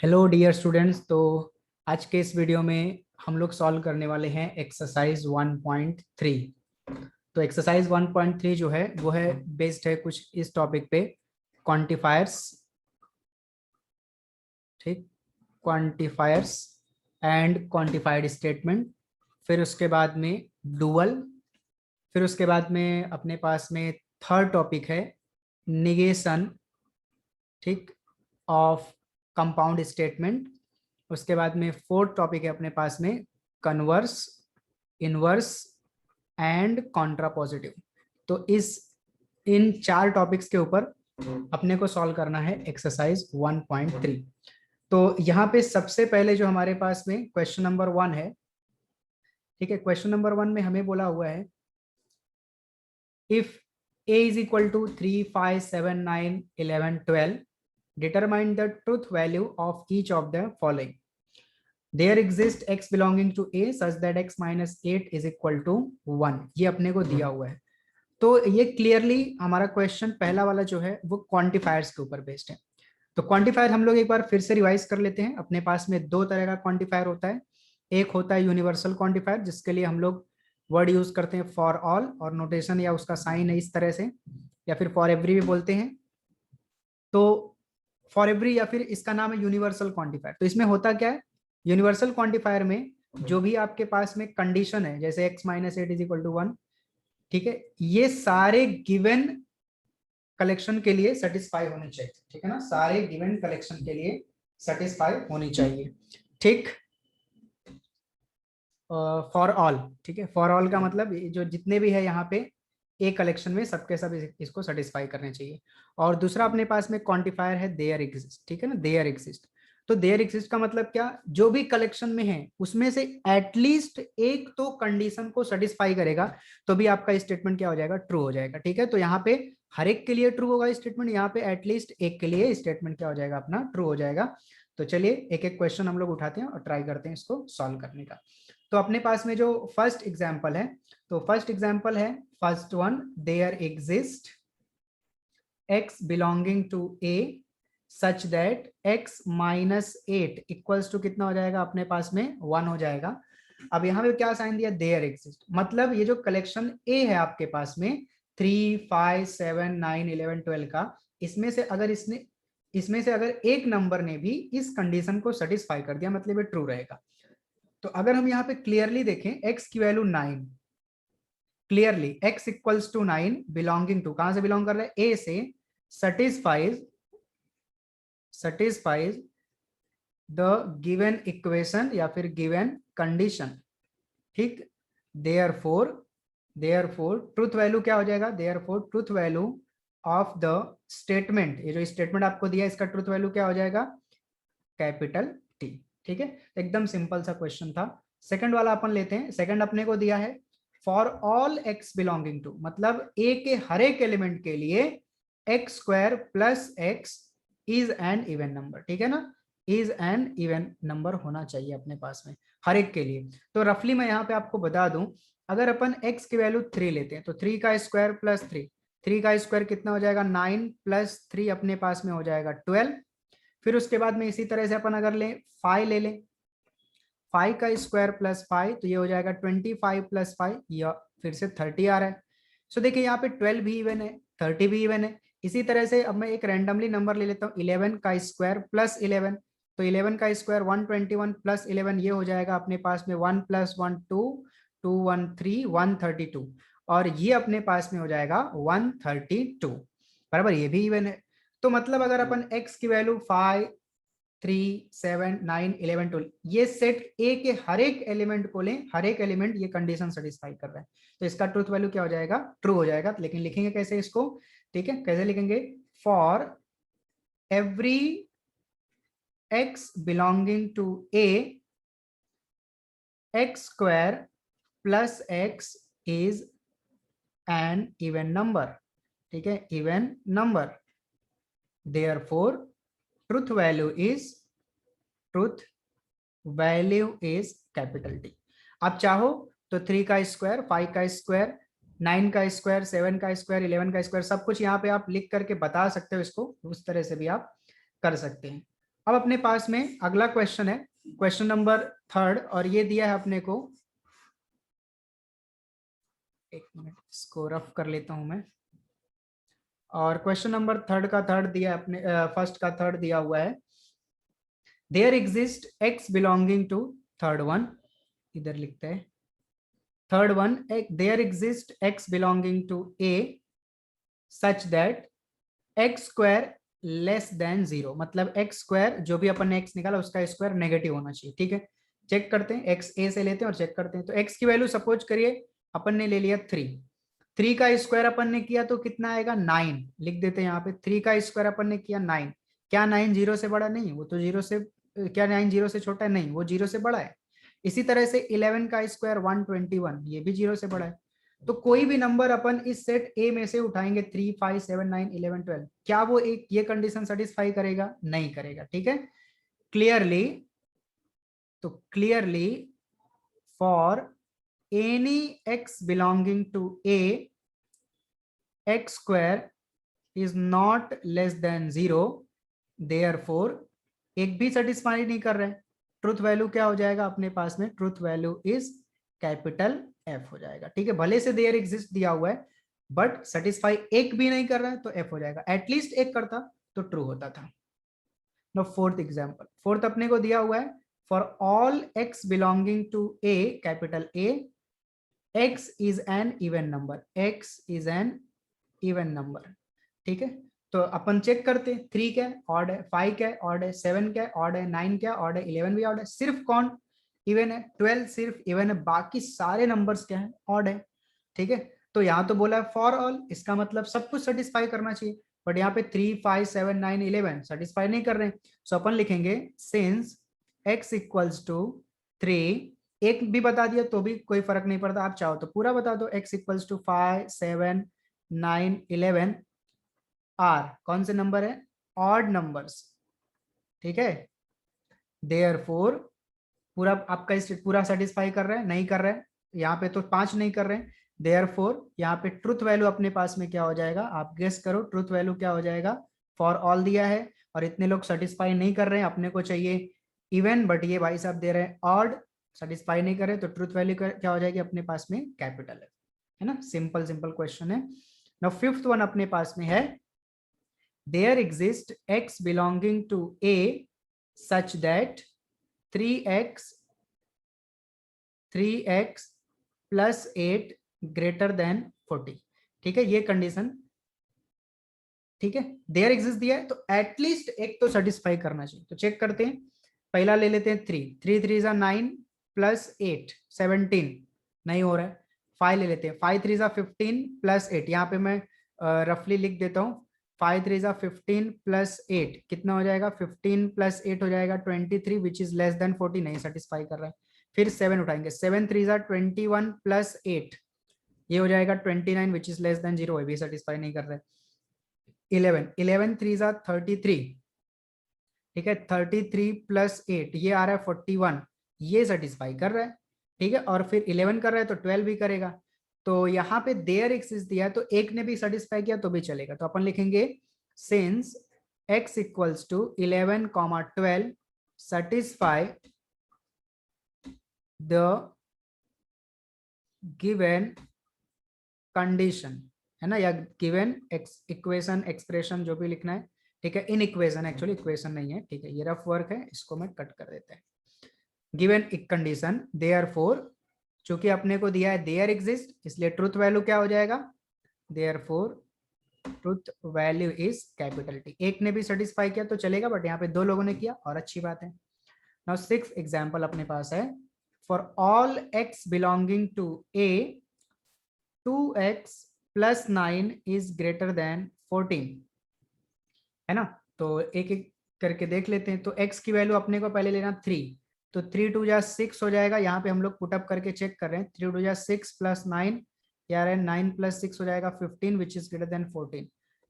Hello dear students. तो आज के इस वीडियो में हम लोग सॉल्व करने वाले हैं एक्सरसाइज 1.3। तो एक्सरसाइज 1.3 जो है वो है बेस्ड है कुछ इस टॉपिक पे, क्वांटिफायर्स। ठीक, क्वांटिफायर्स एंड क्वांटिफाइड स्टेटमेंट। फिर उसके बाद में डुअल। फिर उसके बाद में अपने पास में थर्ड टॉपिक है निगेशन, ठीक, ऑफ कंपाउंड स्टेटमेंट। उसके बाद में फोर्थ टॉपिक है अपने पास में कन्वर्स, इनवर्स एंड कॉन्ट्रापोजिटिव। तो इस इन चार टॉपिक्स के ऊपर अपने को सॉल्व करना है एक्सरसाइज 1.3। तो यहाँ पे सबसे पहले जो हमारे पास में क्वेश्चन नंबर 1 है, ठीक है। क्वेश्चन नंबर 1 में हमें बोला हुआ है if a is equal to 3, 5, 7, 9, 11, 12, determine the truth value of each of the following. There exists x belonging to a such that x minus 8 is equal to 1। ये अपने को दिया हुआ है। तो ये क्लियरली हमारा क्वेश्चन पहला वाला जो है वो क्वांटिफायर्स के ऊपर बेस्ड है। तो क्वांटिफायर हम लोग एक बार फिर से रिवाइज कर लेते हैं। अपने पास में दो तरह का क्वांटिफायर होता है। एक होता है यूनिवर्सल क्वांटिफायर, जिसके लिए हम लोग वर्ड यूज करते हैं फॉर ऑल, और नोटेशन या उसका साइन है इस तरह से, या फिर फॉर एवरी भी बोलते हैं। तो फॉर एवरी या फिर इसका नाम है यूनिवर्सल क्वांटिफायर। तो इसमें होता क्या है, यूनिवर्सल क्वांटिफायर में जो भी आपके पास में कंडीशन है, जैसे x minus 8 is equal to 1, ठीक है, ये सारे गिवन कलेक्शन के लिए सेटिस्फाई होनी चाहिए। ठीक है ना, सारे गिवन कलेक्शन के लिए सेटिस्फाई होनी चाहिए। ठीक, फॉर ऑल। ठीक है, फॉर ऑल का मतलब जो जितने भी है यहाँ पे एक कलेक्शन में सबके सब इसको सेटिस्फाई करने चाहिए। और दूसरा अपने पास में क्वांटिफायर है देयर एग्जिस्ट। ठीक है ना, देयर एग्जिस्ट। तो देयर एग्जिस्ट का मतलब क्या, जो भी कलेक्शन में है उसमें से एटलीस्ट एक तो कंडीशन को सेटिस्फाई करेगा, तो भी आपका स्टेटमेंट क्या हो जाएगा, ट्रू हो जाएगा। ठीक है, तो यहाँ पे हर एक के लिए ट्रू होगा स्टेटमेंट, यहाँ पे एटलीस्ट एक के लिए स्टेटमेंट क्या हो जाएगा, अपना ट्रू हो जाएगा। तो चलिए एक एक क्वेश्चन हम लोग उठाते हैं और ट्राई करते हैं इसको सॉल्व करने का। तो अपने पास में जो फर्स्ट एग्जांपल है, तो फर्स्ट एग्जांपल है first one, there exist x belonging to a such that x minus 8 equals to कितना हो जाएगा, अपने पास में 1 हो जाएगा। अब यहाँ पे क्या साइन दिया, देयर एग्जिस्ट, मतलब ये जो कलेक्शन a है आपके पास में 3, 5, 7, 9, 11, 12 का, इसमें से अगर एक नंबर ने भी इस कंडीशन को सेटिस्फाई कर दिया, मतलब ये ट्रू रहेगा। तो अगर हम यहाँ पे क्लियरली देखें x की value 9, clearly x equals to 9 belonging to, कहां से बिलोंग कर रहा है, a से, satisfies द गिवन इक्वेशन या फिर गिवन कंडीशन। ठीक, देयरफॉर ट्रुथ वैल्यू क्या हो जाएगा, therefore truth value of the statement, ये जो स्टेटमेंट आपको दिया इसका ट्रुथ वैल्यू क्या हो जाएगा, कैपिटल टी। ठीक है, एकदम सिंपल सा क्वेश्चन था। सेकंड वाला अपन लेते हैं। सेकंड अपने को दिया है for all x belonging to, मतलब ए के हर एक एलिमेंट के लिए x square plus x is an even number. ठीक है ना, इज एन इवन नंबर होना चाहिए अपने पास में हर एक के लिए। तो रफली मैं यहाँ पे आपको बता दूं, अगर अपन x की वैल्यू 3 लेते हैं तो 3 का स्क्वायर प्लस 3 का स्क्वायर कितना हो जाएगा, 9 प्लस 3 अपने पास में हो जाएगा 12। फिर उसके बाद में इसी तरह से अपन अगर लें 5 ले लें, 5 का स्क्वायर प्लस 5 तो ये हो जाएगा 25 प्लस 5, या फिर से 30 आ रहा है। सो देखिए यहाँ पे 12 भी इवन है, 30 भी इवन है। इसी तरह से अब मैं एक रैंडमली नंबर ले लेता हूँ, 11 का स्क्वायर प्लस 11, तो 11 का स्क्वायर 121 प्लस 11 ये हो जाएगा अपने पास में 1 प्लस 1 2, 2 1 3 132, और ये अपने पास में हो जाएगा 132 बराबर, ये भी इवन है। तो मतलब अगर अपन x की वैल्यू 5, 3, 7, 9, 11, 12 ये सेट ए के हर एक एलिमेंट को लें, हर एक एलिमेंट ये कंडीशन सेटिस्फाई कर रहा है, तो इसका ट्रूथ वैल्यू क्या हो जाएगा, ट्रू हो जाएगा। लेकिन लिखेंगे कैसे इसको, ठीक है, कैसे लिखेंगे, for every x belonging to a x square plus x is an even number. ठीक है, even number, therefore truth value is capital T. आप चाहो तो 3 का स्क्वायर, 5 का स्क्वायर, 9 का स्क्वायर, 7 का स्क्वायर, 11 का स्क्वायर, सब कुछ यहाँ पे आप लिख करके बता सकते हो, इसको उस तरह से भी आप कर सकते हैं। अब अपने पास में अगला क्वेश्चन है, क्वेश्चन नंबर 3, और ये दिया है अपने को, एक मिनट इसको रफ कर लेता हूं मैं। और क्वेश्चन नंबर 3 का थर्ड दिया है अपने, फर्स्ट का थर्ड दिया हुआ है, there exist x belonging to, third one इधर लिखते हैं, third one, there exist x belonging to A such that x square less than 0, मतलब एक्स स्क्वायर जो भी अपन ने एक्स निकाला उसका स्क्वायर नेगेटिव होना चाहिए। ठीक है, चेक करते हैं, एक्स ए से लेते हैं और चेक करते हैं। तो एक्स की वैल्यू सपोज करिए अपन ने ले लिया 3, 3 का स्क्वायर अपन ने किया तो कितना आएगा 9, लिख देते हैं यहाँ पे 3 का स्क्वायर अपन ने किया 9। क्या 9 0 से बड़ा नहीं, वो तो 0 से, क्या 9 0 से छोटा है, नहीं वो 0 से बड़ा है। इसी तरह से 11 का स्क्वायर 121, ये भी 0 से बड़ा है। तो कोई भी नंबर अपन इस सेट ए में से उठाएंगे 3 5 7 9 11 12, क्या वो एक ये कंडीशन सेटिस्फाई करेगा, नहीं करेगा। ठीक है, क्लियरली, तो clearly for any x belonging to A x square is not less than 0, therefore एक भी सेटिस्फाई नहीं कर रहे, ट्रुथ वैल्यू क्या हो जाएगा अपने पास में, truth value is capital F हो जाएगा। ठीक है, भले से देयर एग्जिस्ट दिया हुआ है बट सेटिस्फाई एक भी नहीं कर रहा है तो एफ हो जाएगा, एटलीस्ट एक करता तो ट्रू होता था। नो फोर्थ एग्जांपल, फोर्थ अपने को दिया हुआ है, for all x belonging to A capital A x is an even number, x is an even number. ठीक है, तो अपन चेक करते हैं, 3 क्या है ऑड है, 5 क्या है ऑड है, 7 क्या है ऑड है, 9 क्या ऑड है, 11 भी ऑड है, सिर्फ कौन इवन है, 12 सिर्फ इवन है, बाकी सारे नंबर्स क्या है ऑड है। ठीक है, तो यहाँ तो बोला है फॉर ऑल, इसका मतलब सब कुछ सेटिस्फाई करना चाहिए, बट यहाँ पे 3 5 7 9 11 सेटिस्फाई नहीं कर रहे हैं। सो अपन लिखेंगे सिंस x इक्वल्स टू 3, एक भी बता दिया तो भी कोई फर्क नहीं पड़ता, आप चाहो तो पूरा बता दो, x इक्वल्स टू 5 7 9 11 आर कौन से नंबर है, ऑड नंबर्स। ठीक है, देयरफॉर पूरा आपका पूरा सेटिस्फाई कर रहा है, नहीं कर रहा है, यहाँ पे तो 5 नहीं कर रहे हैं, देयरफॉर यहाँ पे ट्रुथ वैल्यू अपने पास में क्या हो जाएगा, आप गेस करो ट्रुथ वैल्यू क्या हो जाएगा, फॉर ऑल दिया है और इतने लोग सेटिस्फाई नहीं कर रहे हैं, अपने को चाहिए इवन बट ये भाई साहब दे रहे हैं ऑड, सेटिस्फाई नहीं कर रहे, तो ट्रुथ वैल्यू क्या हो जाएगी अपने पास में, कैपिटल है ना, सिंपल सिंपल क्वेश्चन है। नाउ फिफ्थ वन अपने पास में है, there exist x belonging to a such that 3x plus 8 greater than 40। ठीक है, ये कंडीशन, ठीक है, देयर एग्जिस्ट दिया है तो एटलीस्ट एक तो सेटिस्फाई करना चाहिए। तो चेक करते हैं, पहला ले लेते हैं 3 3 3 9 प्लस 8 17, नहीं हो रहा है। 5 ले लेते हैं, 5 3 15 प्लस 8, यहाँ पे मैं रफली लिख देता हूँ, 5 3 15 प्लस 8 कितना हो जाएगा, 15 प्लस 8 हो जाएगा 23 विच इज लेस देन 40, नहीं सेटिस्फाई कर रहा है। फिर 7 उठाएंगे, 7 3 21 प्लस 8 ये हो जाएगा 29 विच इज लेस देन 0, भी सेटिस्फाई नहीं कर रहा है। 11 11 3 33, ठीक है, 33 प्लस 8 ये आ रहा है 41, ये सेटिस्फाई कर रहा है। ठीक है, और फिर 11 कर रहा है तो 12 भी करेगा, तो यहाँ पे देयर एक्सिस्ट दिया है तो एक ने भी सेटिस्फाई किया तो भी चलेगा। तो अपन लिखेंगे since x equals to 11, 12 satisfy the given condition, है ना, या गिवन इक्वेशन एक्सप्रेशन जो भी लिखना है। ठीक है, इन इक्वेशन, एक्चुअली इक्वेशन नहीं है। ठीक है, ये रफ वर्क है, इसको मैं कट कर देते हैं। गिवन एक कंडीशन देयरफॉर, चूंकि अपने को दिया है देयर एग्जिस्ट, इसलिए ट्रुथ वैल्यू क्या हो जाएगा, therefore truth value is capital T. एक ने भी सेटिस्फाई किया तो चलेगा, बट यहाँ पे 2 लोगों ने किया और अच्छी बात है। नाउ 6th एग्जांपल अपने पास है, for all x belonging to a 2x plus 9 is greater than 14, है ना। तो एक एक करके देख लेते हैं। तो x की वैल्यू अपने को पहले लेना 3, तो 3 2 जा 6 हो जाएगा, यहाँ पे हम लोग पुटअप करके चेक कर रहे हैं, 3 2 जा 6 प्लस 9 यार 9 प्लस 6 हो जाएगा 15 विच इज ग्रेटर देन 14।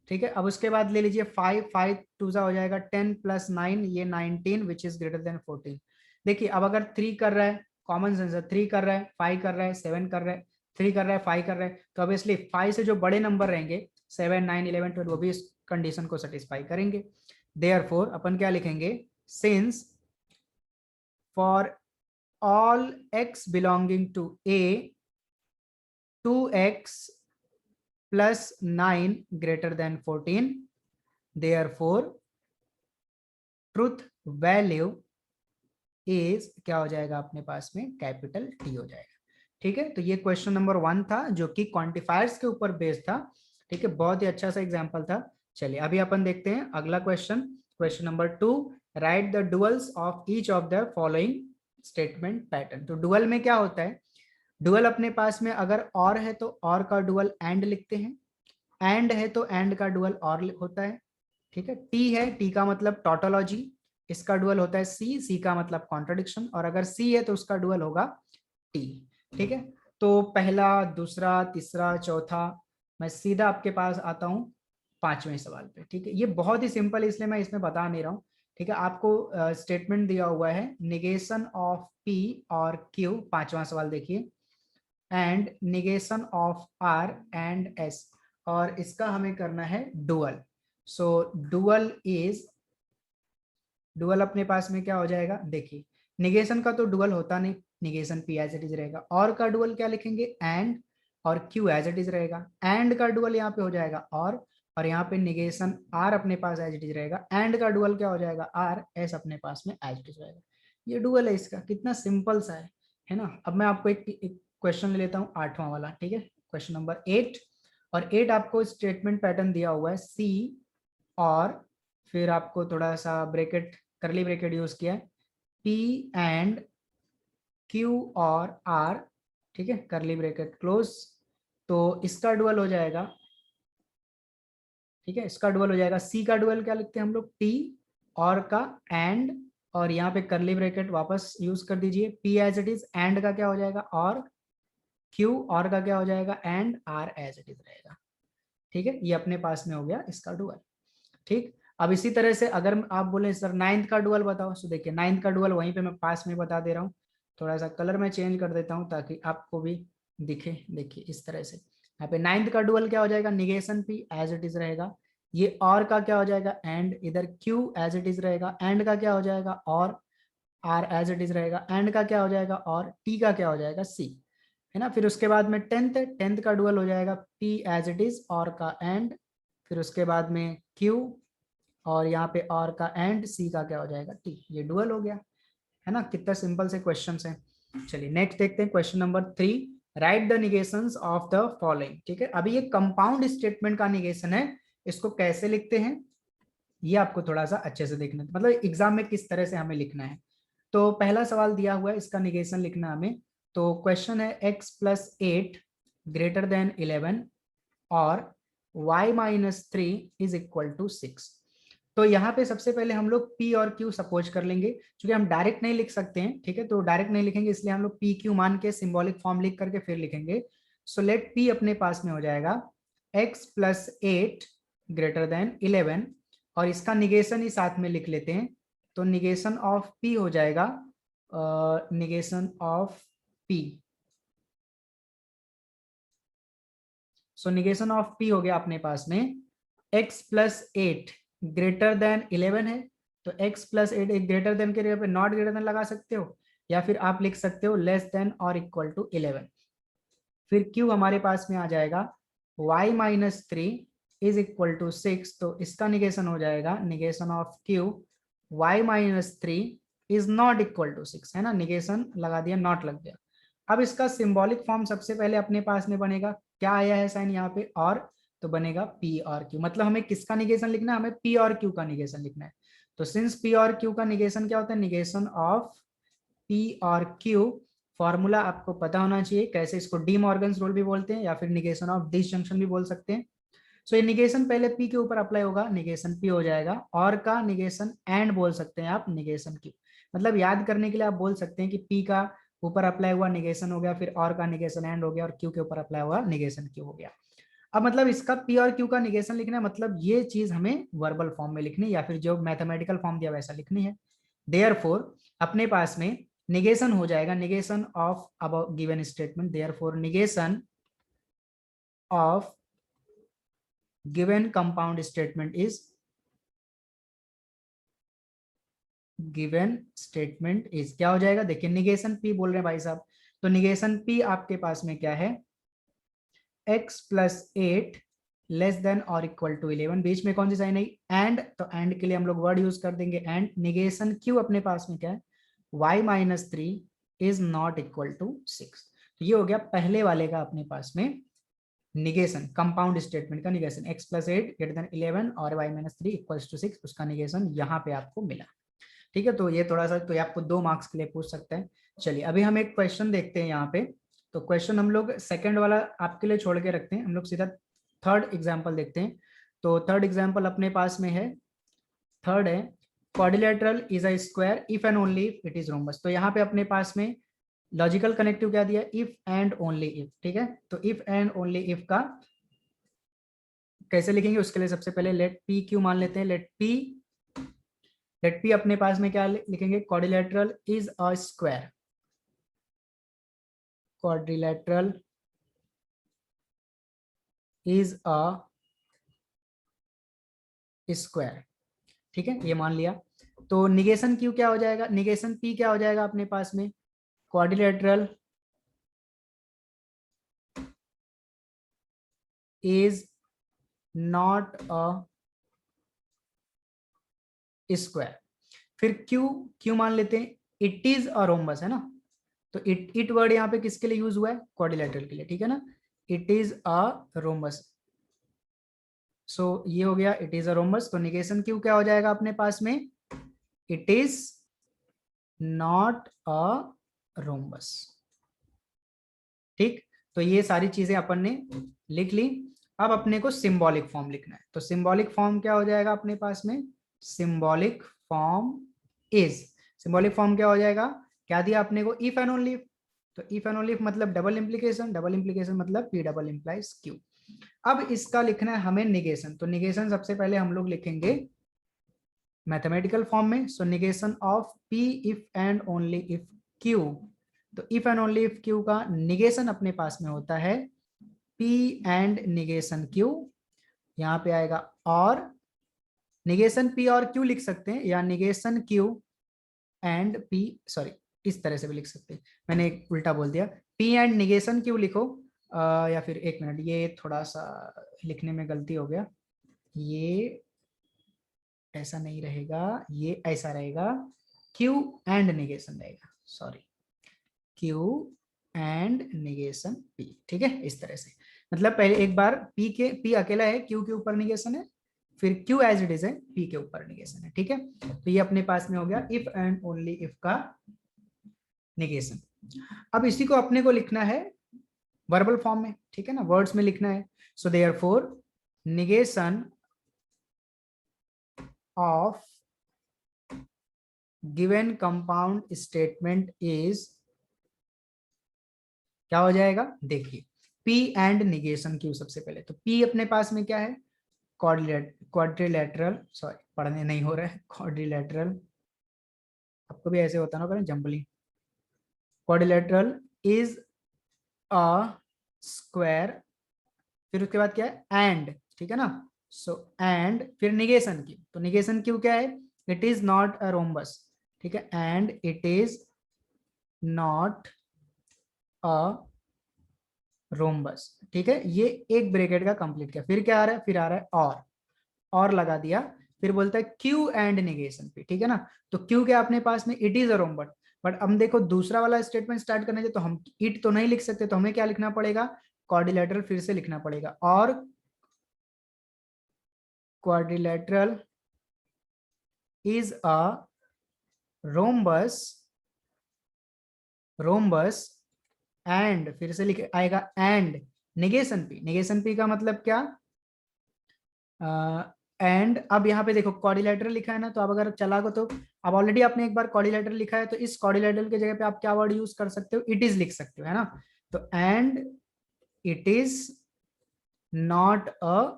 ठीक है, अब उसके बाद ले लीजिए 5 5 2 जा हो जाएगा 10 प्लस 9 ये 19 विच इज ग्रेटर देन 14। देखिए अब अगर 3 कर रहा है, कॉमन सेंस है, 3 कर रहा है, 5 कर रहा है, 7 कर रहा है, 3 कर रहा है, 5 कर रहा है, तो ऑब्वियसली 5 से जो बड़े नंबर रहेंगे 7 9 11 12 वो भी इस कंडीशन को सेटिस्फाई करेंगे। देयरफॉर अपन क्या लिखेंगे, since for all x belonging to a, 2x plus 9 greater than 14, therefore truth value is क्या हो जाएगा अपने पास में, कैपिटल टी हो जाएगा। ठीक है, तो ये क्वेश्चन नंबर 1 था जो कि क्वांटिफायर्स के ऊपर बेस्ड था। ठीक है, बहुत ही अच्छा सा एग्जांपल था। चलिए अभी अपन देखते हैं अगला question, question number 2, right the duels of each of the following statement pattern. तो डुअल में क्या होता है, डुअल अपने पास में अगर और है तो और का डुअल एंड लिखते हैं, एंड है तो एंड का डुअल और होता है। ठीक है, टी है, टी का मतलब टोटोलॉजी, इसका डुअल होता है सी, सी का मतलब कॉन्ट्रडिक्शन, और अगर सी है तो उसका डुअल होगा टी। ठीक है, तो पहला, दूसरा, तीसरा, चौथा, मैं सीधा आपके पास आता हूं पांचवें सवाल पे। ठीक है, ये बहुत ही सिंपल है इसलिए मैं इसमें बता नहीं रहा हूं। ठीक है, आपको स्टेटमेंट दिया हुआ है negation of P or Q, पांचवा सवाल देखिए, and negation of R and S, और इसका हमें करना है dual. So dual is, dual अपने पास में क्या हो जाएगा, देखिए निगेशन का तो डुअल होता नहीं, negation P as it is रहेगा, और का डुअल क्या लिखेंगे एंड, और क्यू एज इट इज रहेगा, एंड का डुअल यहाँ पे हो जाएगा और यहाँ पे निगेशन आर अपने पास एज इट इज रहेगा, एंड का डुअल क्या हो जाएगा आर, एस अपने पास में एज इट इज रहेगा। ये डुअल है इसका, कितना सिंपल सा है ना। अब मैं आपको एक क्वेश्चन ले लेता हूँ, आठवां वाला। ठीक है, क्वेश्चन नंबर 8, और 8 आपको स्टेटमेंट पैटर्न दिया हुआ है सी, और फिर आपको थोड़ा सा ब्रैकेट, करली ब्रैकेट यूज किया है, P एंड Q और R। ठीक है, करली ब्रैकेट क्लोज, तो इसका डुअल हो जाएगा, ठीक है, इसका डुअल हो जाएगा, C का डुअल क्या लिखते हैं हम लोग, T, और का एंड, और यहाँ पे करली ब्रैकेट वापस यूज कर दीजिए, P as it is, and का क्या हो जाएगा और, Q और का क्या हो जाएगा and, R as it is रहेगा। ठीक है, ये अपने पास में हो गया इसका डुअल। ठीक, अब इसी तरह से अगर आप बोले सर नाइन्थ का डुअल बताओ, तो देखिए नाइन्थ का डुअल वहीं पे मैं पास में बता दे रहा हूँ, थोड़ा सा कलर में चेंज कर देता हूँ ताकि आपको भी दिखे। देखिए इस तरह से यहाँ पे नाइन्थ का डुअल क्या हो जाएगा, negation P as it is रहेगा, ये और का क्या हो जाएगा एंड, इधर क्यू एज इट इज रहेगा, एंड का क्या हो जाएगा or, R as it is रहेगा, एंड का क्या हो जाएगा और, टी का क्या हो जाएगा सी, है ना। फिर उसके बाद में टेंथ है, टेंथ का डुअल हो जाएगा पी एज इट इज और का एंड, फिर उसके बाद में क्यू, और यहाँ पे और का एंड, सी का क्या हो जाएगा टी, ये डुअल हो गया, है ना। कितना सिंपल से क्वेश्चन है। चलिए नेक्स्ट देखते हैं, question number 3, write the negations of the following. ठीक है, अभी ये कंपाउंड स्टेटमेंट का निगेशन है, इसको कैसे लिखते हैं ये आपको थोड़ा सा अच्छे से देखना है, मतलब एग्जाम में किस तरह से हमें लिखना है। तो पहला सवाल दिया हुआ है, इसका निगेशन लिखना हमें। तो क्वेश्चन है x+8 ग्रेटर देन 11 और y-3 इज इक्वल टू 6। तो यहाँ पे सबसे पहले हम लोग p और q सपोज कर लेंगे, क्योंकि हम डायरेक्ट नहीं लिख सकते हैं। ठीक है, तो डायरेक्ट नहीं लिखेंगे, इसलिए हम लोग p q मान के सिंबॉलिक फॉर्म लिख करके फिर लिखेंगे। सो लेट p अपने पास में हो जाएगा x+8 ग्रेटर देन 11, और इसका निगेशन ही साथ में लिख लेते हैं। तो निगेशन ऑफ p हो जाएगा, negation of p, so negation of p हो गया अपने पास में, x+8 ग्रेटर देन 11 है, तो x+8 एक ग्रेटर देन के जगह पे नॉट ग्रेटर देन लगा सकते हो, या फिर आप लिख सकते हो लेस देन और इक्वल टू 11। फिर q हमारे पास में आ जाएगा y-3 इज इक्वल टू 6, तो इसका निगेशन हो जाएगा, negation of q, y-3 is not equal to 6, है ना, निगेशन लगा दिया, नॉट लग गया। अब इसका सिंबॉलिक फॉर्म सबसे पहले अपने पास में बनेगा, क्या आया है साइन यहाँ पे और, तो बनेगा P और Q, मतलब हमें किसका निगेशन लिखना है, हमें P और Q का निगेशन लिखना है। तो सिंस P और Q का निगेशन क्या होता है, निगेशन ऑफ P और Q, फॉर्मूला आपको पता होना चाहिए कैसे, इसको डी मॉर्गन्स रूल भी बोलते हैं या फिर निगेशन ऑफ डिसजंक्शन भी बोल सकते हैं। सो ये निगेशन पहले P के ऊपर अप्लाई होगा, निगेशन P हो जाएगा, और का निगेशन एंड बोल सकते हैं आप, निगेशन Q, मतलब याद करने के लिए आप बोल सकते हैं कि P का ऊपर अप्लाई हुआ निगेशन हो गया, फिर और का निगेशन एंड हो गया, और Q के ऊपर अप्लाई हुआ निगेशन Q हो गया। अब मतलब इसका P और Q का निगेशन लिखना है, मतलब ये चीज हमें वर्बल फॉर्म में लिखनी है या फिर जो मैथमेटिकल फॉर्म दिया वैसा लिखनी है। देयरफॉर अपने पास में निगेशन हो जाएगा, negation of about given statement, therefore negation of given compound statement is given statement is, क्या हो जाएगा, देखिए निगेशन पी बोल रहे हैं भाई साहब, तो निगेशन पी आपके पास में क्या है, x प्लस 8 लेस देन और इक्वल टू 11, बीच में कौन सी साइन है एंड, तो एंड के लिए हम लोग वर्ड यूज कर देंगे एंड, निगेशन क्यू अपने पास में क्या है, y minus 3 is not equal to 6। तो ये हो गया पहले वाले का अपने पास में निगेशन, कंपाउंड स्टेटमेंट का negation, x plus 8 greater than 11 और y माइनस 3 इक्वल्स टू 6, उसका निगेशन यहाँ पे आपको मिला। ठीक है, तो ये थोड़ा सा तो ये आपको 2 मार्क्स के लिए पूछ सकते हैं। चलिए अभी हम एक क्वेश्चन देखते हैं यहाँ पे, तो क्वेश्चन हम लोग सेकंड वाला आपके लिए छोड़ के रखते हैं, हम लोग सीधा थर्ड एग्जाम्पल देखते हैं। तो थर्ड एग्जाम्पल अपने पास में है, थर्ड है quadrilateral is a square if and only it is rhombus. तो यहाँ पे अपने पास में लॉजिकल कनेक्टिव क्या दिया, इफ एंड ओनली इफ। ठीक है, तो इफ एंड ओनली इफ का कैसे लिखेंगे, उसके लिए सबसे पहले लेट पी क्यू मान लेते हैं, लेट पी अपने पास में क्या लिखेंगे, quadrilateral is a square, quadrilateral is a square. ठीक है, ये मान लिया। तो निगेशन क्यू क्या हो जाएगा, निगेशन पी क्या हो जाएगा अपने पास में, quadrilateral is not a square. फिर क्यू, क्यू मान लेते हैं, इट इज अ रोम्बस है ना, तो इट वर्ड यहाँ पे किसके लिए यूज हुआ है, क्वाड्रिलेटरल के लिए। ठीक है ना, इट इज अ रोम्बस, सो ये हो गया इट इज अ रोम्बस। तो निगेशन क्यू क्या हो जाएगा अपने पास में, it is not a rhombus. ठीक, तो ये सारी चीजें अपन ने लिख ली। अब अपने को सिंबॉलिक फॉर्म लिखना है, तो सिंबॉलिक फॉर्म क्या हो जाएगा अपने पास में, symbolic form is, symbolic form क्या हो जाएगा, क्या दिया अपने को, इफ एंड ओनली, तो इफ एंड ओनली मतलब डबल इंप्लीकेशन, डबल इंप्लीकेशन मतलब पी डबल इंप्लाइज क्यू। अब इसका लिखना है हमें निगेशन, तो निगेशन सबसे पहले हम लोग लिखेंगे मैथमेटिकल फॉर्म में, so negation of P if and only if Q. तो if and only if Q का निगेशन अपने पास में होता है पी एंड निगेशन क्यू, यहाँ पे आएगा और निगेशन पी और क्यू लिख सकते हैं, या negation Q and P, sorry इस तरह से भी लिख सकते हैं, मैंने एक उल्टा बोल दिया, पी एंड निगेशन क्यू लिखो, या फिर एक मिनट, ये थोड़ा सा लिखने में गलती हो गया, ये ऐसा नहीं रहेगा, ये ऐसा रहेगा, क्यू एंड निगेशन रहेगा, sorry Q and negation P. ठीक है, इस तरह से, मतलब पहले एक बार पी अकेला है, क्यू के ऊपर निगेशन है, फिर क्यू एज इट इज है, पी के ऊपर निगेशन है। ठीक है, तो ये अपने पास में हो गया इफ एंड ओनली इफ का निगेशन। अब इसी को अपने को लिखना है वर्बल फॉर्म में, ठीक है ना, वर्ड्स में लिखना है। So therefore negation of given compound statement is, क्या हो जाएगा, देखिए P एंड निगेशन क्यू सबसे पहले, तो P अपने पास में क्या है, क्वाड्रिलेटरल, सॉरी पढ़ने नहीं हो रहा है, क्वाड्रिलेटरल, आपको भी ऐसे होता ना, करें jumbling, quadrilateral is a square, फिर उसके बाद क्या है एंड, ठीक है ना, सो एंड फिर निगेशन क्यू, तो निगेशन क्यू क्या है, it is not a rhombus. ठीक है, and it is not a rhombus. ठीक है, ये एक ब्रैकेट का कंप्लीट किया, फिर क्या आ रहा है, फिर आ रहा है और लगा दिया, फिर बोलता है क्यू एंड निगेशन पे। ठीक है ना, तो क्यू क्या अपने पास में, it is a rhombus, but हम देखो दूसरा वाला स्टेटमेंट स्टार्ट करने से तो हम इट तो नहीं लिख सकते, तो हमें क्या लिखना पड़ेगा, क्वाड्रिलेटरल फिर से लिखना पड़ेगा, और quadrilateral is a rhombus, rhombus and फिर से लिख आएगा एंड निगेशन पी का मतलब क्या, एंड अब यहाँ पे देखो क्वाड्रिलेटरल लिखा है ना, तो अब अगर चला गो तो अब ऑलरेडी आपने एक बार क्वाड्रिलेटरल लिखा है, तो इस क्वाड्रिलेटरल की जगह पे आप क्या वर्ड यूज कर सकते हो, इट इज लिख सकते हो, है ना, तो and it is not a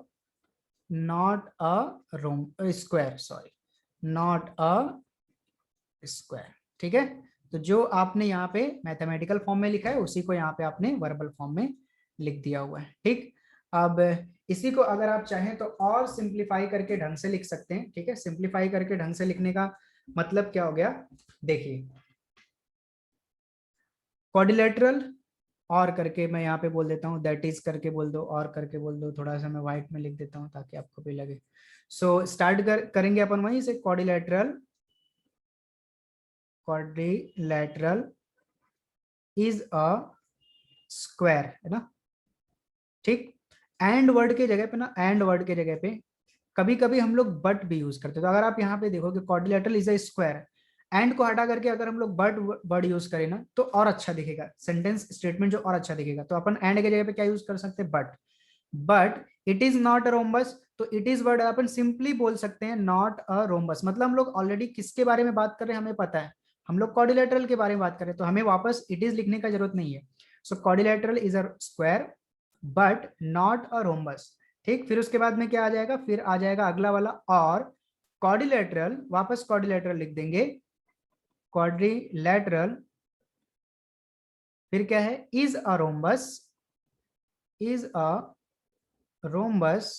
rom square, sorry not a square. ठीक है, तो जो आपने यहाँ पे मैथमेटिकल फॉर्म में लिखा है उसी को यहाँ पे आपने वर्बल फॉर्म में लिख दिया हुआ है। ठीक, अब इसी को अगर आप चाहें तो और सिंप्लीफाई करके ढंग से लिख सकते हैं। ठीक है, सिंप्लीफाई करके ढंग से लिखने का मतलब क्या हो गया, देखिए क्वाड्रिलेटरल, और करके मैं यहाँ पे बोल देता हूँ, दैट इज करके बोल दो, और करके बोल दो, थोड़ा सा मैं व्हाइट में लिख देता हूँ ताकि आपको भी लगे। सो स्टार्ट करेंगे अपन वहीं से, quadrilateral, quadrilateral is a square, है ना, ठीक। एंड वर्ड के जगह पे ना, एंड वर्ड के जगह पे कभी कभी हम लोग बट भी यूज करते हैं। तो अगर आप यहाँ पे देखोगे quadrilateral is a square, and को हटा करके अगर हम लोग बट वर्ड यूज करें ना तो और अच्छा दिखेगा, सेंटेंस स्टेटमेंट जो और अच्छा दिखेगा। तो अपन एंड के जगह पे क्या यूज कर सकते हैं, but it is not a rhombus. तो इट इज वर्ड अपन सिंपली बोल सकते हैं नॉट अ रोम्बस। मतलब हम लोग ऑलरेडी किसके बारे में बात कर रहे हैं हमें पता है, हम लोग क्वाड्रिलेटरल के बारे में बात कर रहे हैं, तो हमें वापस इट इज लिखने का जरूरत नहीं है। So quadrilateral is a square but not a rhombus, ठीक। फिर उसके बाद में क्या आ जाएगा, फिर आ जाएगा अगला वाला, और क्वाड्रिलेटरल, वापस क्वाड्रिलेटरल लिख देंगे, क्वाड्रिलेटरल फिर क्या है, is a rhombus, is a rhombus.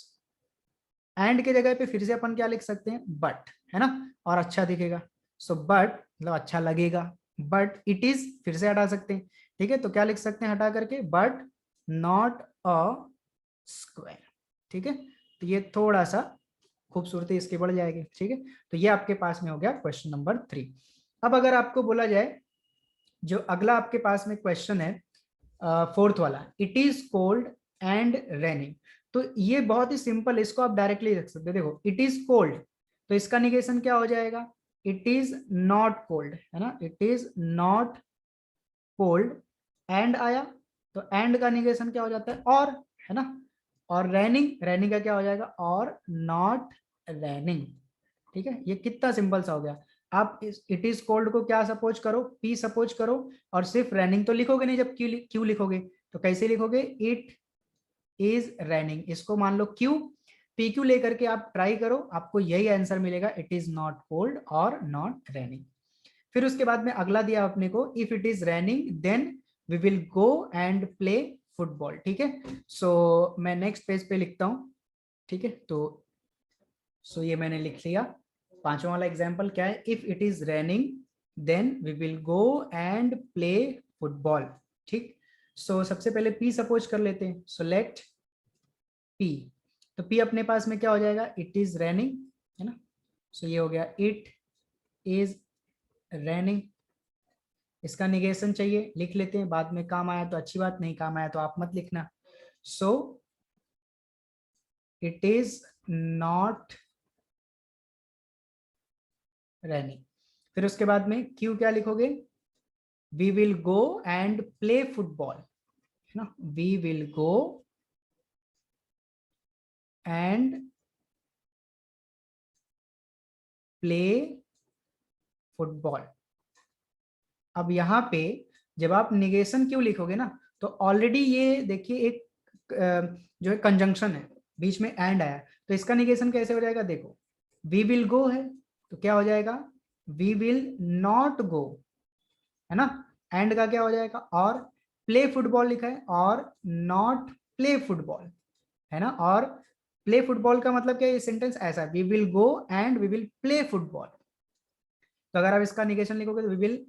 And के जगह पे फिर से अपन क्या लिख सकते हैं, बट, है ना, और अच्छा दिखेगा। सो बट मतलब अच्छा लगेगा, बट इट इज फिर से हटा सकते हैं, ठीक है। तो क्या लिख सकते हैं हटा करके, बट नॉट अ स्क्वायर, ठीक है। तो ये थोड़ा सा खूबसूरती इसकी बढ़ जाएगी, ठीक है। तो ये आपके पास में हो गया क्वेश्चन नंबर 3। अब अगर आपको बोला जाए, जो अगला आपके पास में क्वेश्चन है, फोर्थ वाला, it is cold and raining. तो ये बहुत ही सिंपल, इसको आप डायरेक्टली रख सकते हो। देखो इट इज कोल्ड, तो इसका निगेशन क्या हो जाएगा, इट इज नॉट कोल्ड, है ना, it is not cold. And आया तो एंड का निगेशन क्या हो जाता है, और, है ना। और रैनिंग, रैनिंग का क्या हो जाएगा, और नॉट रैनिंग, ठीक है। ये कितना सिंपल सा हो गया। आप इस इट इज कोल्ड को क्या सपोज करो, पी सपोज करो, और सिर्फ रैनिंग तो लिखोगे नहीं, जब क्यू लिखोगे तो कैसे लिखोगे, इट इज रैनिंग, इसको मान लो क्यू, पी क्यू लेकर के आप ट्राई करो, आपको यही आंसर मिलेगा, इट इज नॉट कोल्ड और नॉट रैनिंग। फिर उसके बाद में अगला दिया अपने को, if it is raining then we will go and play football, ठीक है। सो मैं नेक्स्ट पेज पे लिखता हूं, ठीक है। तो सो ये मैंने लिख लिया। पांचवा वाला एग्जाम्पल क्या है, if it is raining then we will go and play football, ठीक। सो सबसे पहले पी सपोज कर लेते हैं, सो लेट पी, तो पी अपने पास में क्या हो जाएगा, इट इज रेनिंग, है ना। सो ये हो गया, इट इज रेनिंग। इसका निगेशन चाहिए, लिख लेते हैं, बाद में काम आया तो अच्छी बात, नहीं काम आया तो आप मत लिखना। So it is not raining. फिर उसके बाद में क्यू क्या लिखोगे, we will go and play football, है ना, we will go and play football. अब यहाँ पे जब आप निगेशन क्यों लिखोगे ना, तो ऑलरेडी ये देखिए एक जो है कंजंक्शन है, बीच में एंड आया, तो इसका निगेशन कैसे हो जाएगा, देखो वी विल गो है तो क्या हो जाएगा, वी विल नॉट गो, है ना। एंड का क्या हो जाएगा, और प्ले फुटबॉल लिखा है, और नॉट प्ले फुटबॉल, है ना। और प्ले फुटबॉल का मतलब क्या है, ये सेंटेंस ऐसा है, we will go and we will play football. तो अगर आप इसका निगेशन लिखोगे तो we will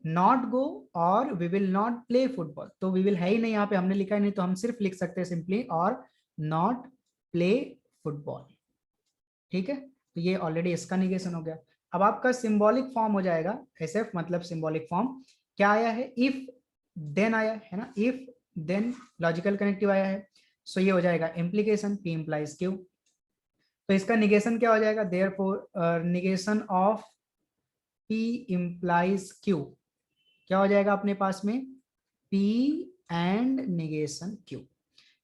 not go or we will not play football, तो वी विल है ही नहीं यहाँ पे, हमने लिखा ही नहीं, तो हम सिर्फ लिख सकते हैं सिंपली और नॉट प्ले फुटबॉल, ठीक है। तो ये ऑलरेडी इसका निगेशन हो गया। अब आपका सिंबॉलिक फॉर्म हो जाएगा, एसएफ मतलब सिंबॉलिक फॉर्म क्या आया है, इफ देन आया है ना, इफ देन लॉजिकल कनेक्टिव आया है। सो ये हो जाएगा इम्प्लीकेशन, पी इंप्लाइज क्यू। तो इसका निगेशन क्या हो जाएगा, therefore negation of P implies Q क्या हो जाएगा अपने पास में, P एंड निगेशन Q।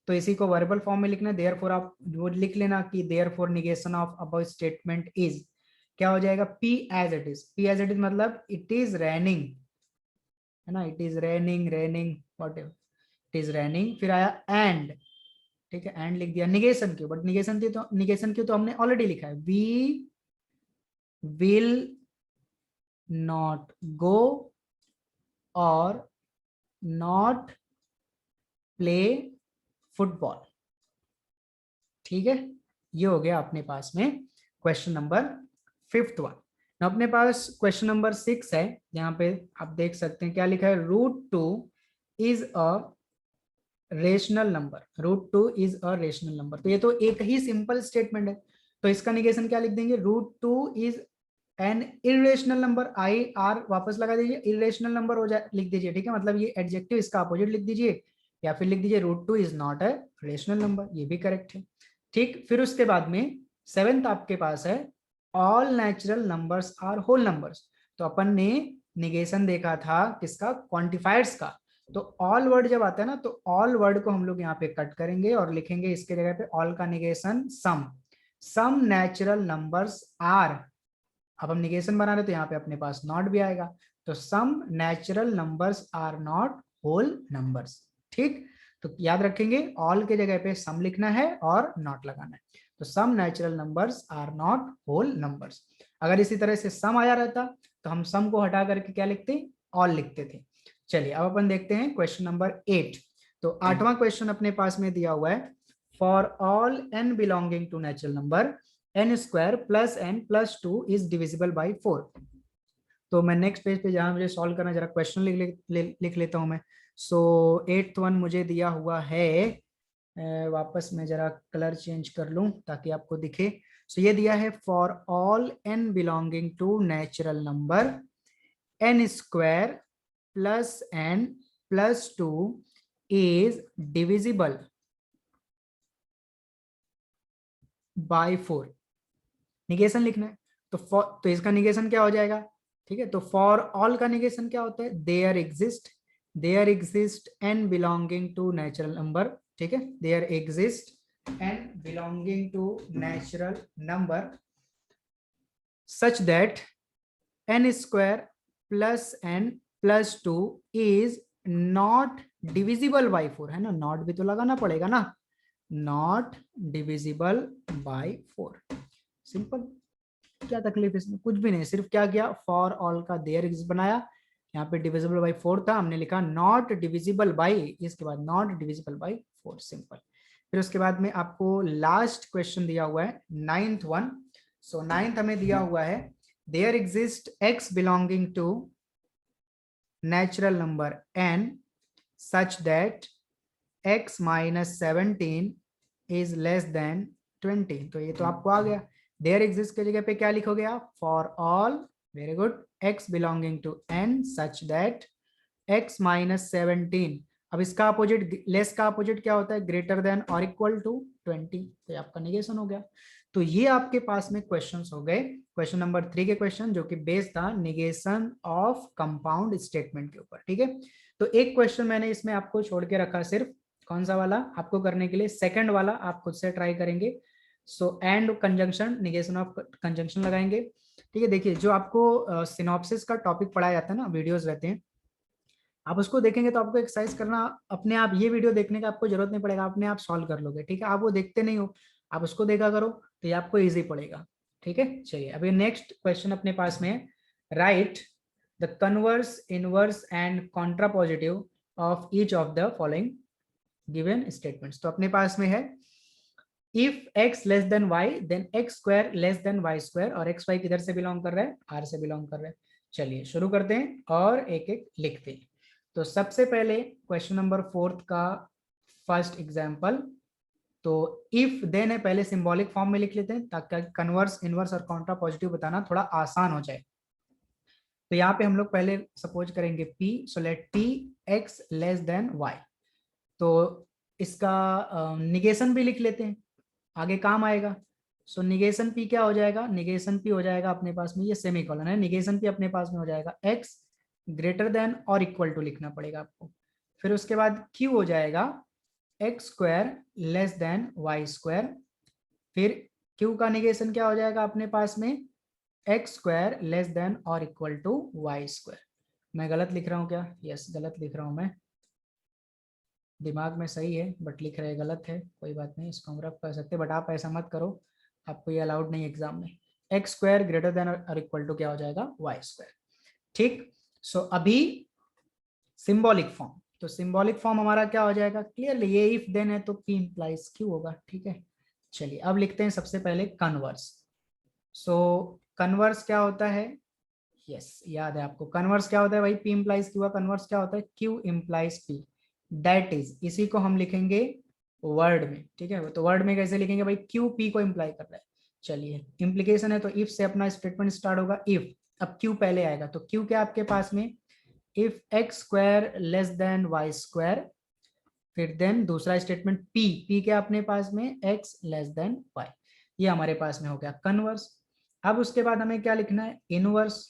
तो इसी को वर्बल फॉर्म में लिखना, देयरफॉर आप वो लिख लेना कि therefore negation of above statement is क्या हो जाएगा, P as it is, P as it is मतलब इट इज रैनिंग, है ना, it is raining, raining whatever, it is raining. फिर आया एंड, ठीक है, एंड लिख दिया, निगेशन क्यों, बट निगेशन क्यों तो हमने ऑलरेडी लिखा है, वी विल नॉट गो और नॉट प्ले फुटबॉल, ठीक है। ये हो गया अपने पास में क्वेश्चन नंबर 5th वन। अपने पास क्वेश्चन नंबर 6 है। यहाँ पे आप देख सकते हैं क्या लिखा है, √2 is a rational number. √2 is a rational number. तो ये तो एक ही सिंपल स्टेटमेंट है, तो इसका निगेशन क्या लिख देंगे, √2 is an irrational number. I R वापस लगा दीजिए, इरेशनल नंबर हो जाए लिख दीजिए, ठीक है। मतलब ये एडजेक्टिव, इसका अपोजिट लिख दीजिए, या फिर लिख दीजिए √2 is not a rational number, ये भी करेक्ट है। ठीक, फिर उसके बाद में 7th आपके पास है, all natural numbers are whole numbers. तो अपन ने निगेशन देखा था किसका, क्वांटिफायर्स का। तो ऑल वर्ड जब आता है ना, तो ऑल वर्ड को हम लोग यहाँ पे कट करेंगे और लिखेंगे इसके जगह पे ऑल का negation some natural numbers are. अब हम निगेशन बना रहे तो यहाँ पे अपने पास नॉट भी आएगा, तो some natural numbers are not whole numbers. ठीक, तो याद रखेंगे ऑल के जगह पे सम लिखना है और नॉट लगाना है। तो some natural numbers are not whole numbers. अगर इसी तरह से सम आया रहता तो हम सम को हटा करके क्या लिखते, ऑल लिखते थे। चलिए अब अपन देखते हैं क्वेश्चन नंबर 8। तो 8वां क्वेश्चन अपने पास में दिया हुआ है, for all n belonging to natural number n square plus n plus 2 is divisible by 4। तो मैं नेक्स्ट पेज पे जहां मुझे सॉल्व करना, जरा क्वेश्चन लिख लेता हूं मैं। सो 8th वन मुझे दिया हुआ है, वापस मैं जरा कलर चेंज कर लूं ताकि आपको दिखे। सो ये दिया है, for all n belonging to natural number n square plus n plus 2 is divisible by 4। Negation लिखना है, तो इसका निगेशन क्या हो जाएगा, ठीक है। तो फॉर ऑल का निगेशन क्या होता है, there exist n belonging to natural number, ठीक है। There exist n belonging to natural number such that n square plus n plus 2 is not divisible by 4, है ना, नॉट भी तो लगाना पड़ेगा ना, नॉट डिविजिबल बाई 4। सिंपल, क्या तकलीफ इसमें, कुछ भी नहीं, सिर्फ क्या किया, फॉर ऑल का देयर एग्जिस्ट बनाया, यहाँ पे डिविजिबल बाई 4 था, हमने लिखा नॉट डिविजिबल बाई, इसके बाद नॉट डिविजिबल बाई 4, सिंपल। फिर उसके बाद में आपको लास्ट क्वेश्चन दिया हुआ है, 9th वन। सो 9th हमें दिया हुआ है, there exist x belonging to natural number n such that x minus 17 is less than 20। तो ये तो आपको आ गया, देयर एग्जिस्ट के जगह पे क्या लिखोगे आप, for all, very good, x belonging to n such that x minus 17। अब इसका अपोजिट, लेस का अपोजिट क्या होता है, ग्रेटर देन और इक्वल टू 20। तो ये आपका निगेशन हो गया। तो ये आपके पास में क्वेश्चंस हो गए, क्वेश्चन नंबर 3 के क्वेश्चन, जो कि बेस्ड था निगेशन ऑफ कंपाउंड स्टेटमेंट के ऊपर, ठीक है। तो एक क्वेश्चन मैंने इसमें आपको छोड़ के रखा, सिर्फ कौन सा वाला आपको करने के लिए, सेकंड वाला आप खुद से ट्राई करेंगे। So and conjunction, negation of conjunction लगाएंगे, ठीक है। देखिए जो आपको सिनॉप्सिस का टॉपिक पढ़ाया जाता है ना, वीडियोस रहते हैं, आप उसको देखेंगे तो आपको एक्सरसाइज करना अपने आप, ये वीडियो देखने का आपको जरूरत नहीं पड़ेगा, अपने आप सॉल्व कर लोगे, ठीक है। आप वो देखते नहीं हो, आप उसको देखा करो, तो ये आपको इजी पड़ेगा, ठीक है। चलिए अभी नेक्स्ट क्वेश्चन अपने पास में है, write the converse, inverse and contrapositive of each of the following given statements. तो अपने पास में है, if x less than y then x square less than y square, और x y किधर से बिलोंग कर रहा है, r से बिलोंग कर रहा है। चलिए शुरू करते हैं और एक एक लिखते हैं। तो सबसे पहले क्वेश्चन नंबर 4 का फर्स्ट एग्जांपल, तो इफ देन है, पहले सिंबॉलिक फॉर्म में लिख लेते हैं ताकि कन्वर्स, इनवर्स और कॉन्ट्रा पॉजिटिव बताना थोड़ा आसान हो जाए। तो यहाँ पे हम लोग पहले सपोज करेंगे p, so let p x less than y। तो इसका निगेशन भी लिख लेते हैं, आगे काम आएगा। सो निगेशन पी क्या हो जाएगा, निगेशन पी हो जाएगा अपने पास में, ये सेमीकोलन है, निगेशन पी अपने पास में हो जाएगा x ग्रेटर देन और इक्वल टू लिखना पड़ेगा आपको। फिर उसके बाद q हो जाएगा x square less than y square. फिर q का निगेशन क्या हो जाएगा अपने पास में, x स्क्वायर लेस देन और इक्वल टू y स्क्वायर। मैं गलत लिख रहा हूँ क्या, यस गलत लिख रहा हूँ मैं, दिमाग में सही है बट लिख रहे गलत है, कोई बात नहीं, इसको हम रफ कर सकते हैं, बट आप ऐसा मत करो, आपको ये अलाउड नहीं एग्जाम में। एक्स स्क्वायर ग्रेटर देन और इक्वल टू क्या हो जाएगा, वाई स्क्वायर, ठीक। सो अभी सिंबॉलिक फॉर्म, तो सिंबॉलिक फॉर्म हमारा क्या हो जाएगा, क्लियरली ये इफ देन है तो पी इंप्लाइज क्यू होगा, ठीक है। चलिए अब लिखते हैं सबसे पहले कन्वर्स। सो कन्वर्स क्या होता है, यस याद है आपको, कन्वर्स क्या होता है भाई, P इम्प्लाइज Q, कन्वर्स क्या होता है, Q implies P, that is, इसी को हम लिखेंगे वर्ड में, ठीक है। तो वर्ड में कैसे लिखेंगे भाई, Q P को इम्प्लाई कर रहा है। चलिए इम्प्लीकेशन है तो इफ से अपना स्टेटमेंट स्टार्ट होगा, इफ, अब Q पहले आएगा तो Q क्या आपके पास में, if x square less than y square, फिर देन दूसरा स्टेटमेंट P क्या अपने पास में, x लेस देन y, ये हमारे पास में हो गया कन्वर्स। अब उसके बाद हमें क्या लिखना है, इनवर्स।